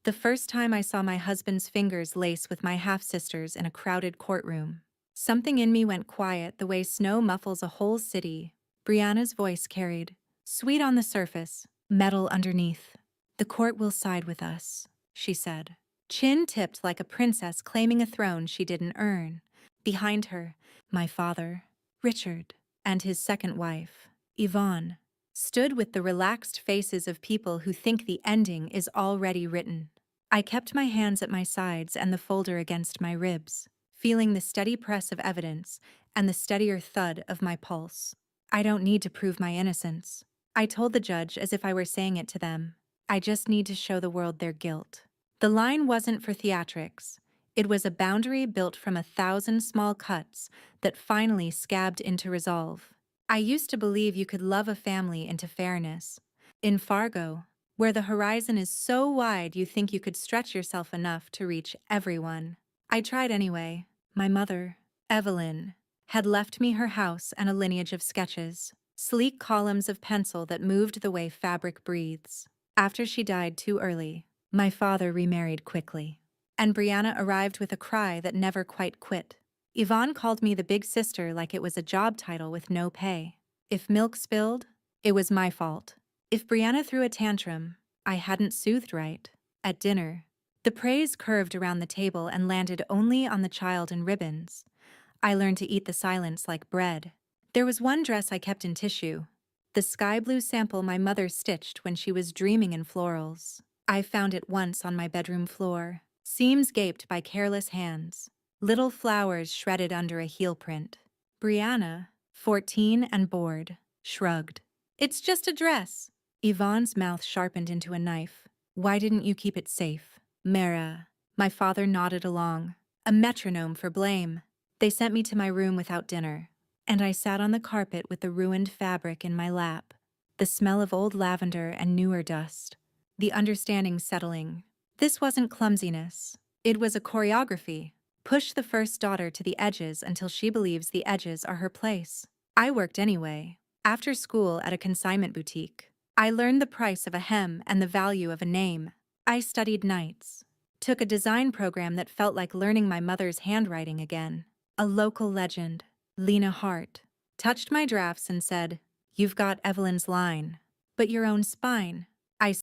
The first time I saw my husband's fingers lace with my half-sisters in a crowded courtroom. Something in me went quiet the way snow muffles a whole city. Brianna's voice carried, sweet on the surface, metal underneath. "The court will side with us," she said. Chin tipped like a princess claiming a throne she didn't earn. Behind her, my father, Richard, and his second wife, Yvonne, stood with the relaxed faces of people who think the ending is already written. I kept my hands at my sides and the folder against my ribs, feeling the steady press of evidence and the steadier thud of my pulse. "I don't need to prove my innocence," I told the judge as if I were saying it to them. "I just need to show the world their guilt." The line wasn't for theatrics. It was a boundary built from 1,000 small cuts that finally scabbed into resolve. I used to believe you could love a family into fairness. In Fargo, where the horizon is so wide you think you could stretch yourself enough to reach everyone. I tried anyway. My mother, Evelyn, had left me her house and a lineage of sketches, sleek columns of pencil that moved the way fabric breathes. After she died too early, my father remarried quickly, and Brianna arrived with a cry that never quite quit. Yvonne called me the big sister like it was a job title with no pay. If milk spilled, it was my fault. If Brianna threw a tantrum, I hadn't soothed right. At dinner, the praise curved around the table and landed only on the child in ribbons. I learned to eat the silence like bread. There was one dress I kept in tissue, the sky blue sample my mother stitched when she was dreaming in florals. I found it once on my bedroom floor, seams gaped by careless hands, little flowers shredded under a heel print. Brianna, 14 and bored, shrugged. "It's just a dress." Yvonne's mouth sharpened into a knife. "Why didn't you keep it safe?" "Mara." My father nodded along, a metronome for blame. They sent me to my room without dinner, and I sat on the carpet with the ruined fabric in my lap, the smell of old lavender and newer dust. The understanding settling. This wasn't clumsiness. It was a choreography. Push the first daughter to the edges until she believes the edges are her place. I worked anyway. After school at a consignment boutique, I learned the price of a hem and the value of a name. I studied nights. Took a design program that felt like learning my mother's handwriting again. A local legend, Lena Hart, touched my drafts and said, "You've got Evelyn's line, but your own spine."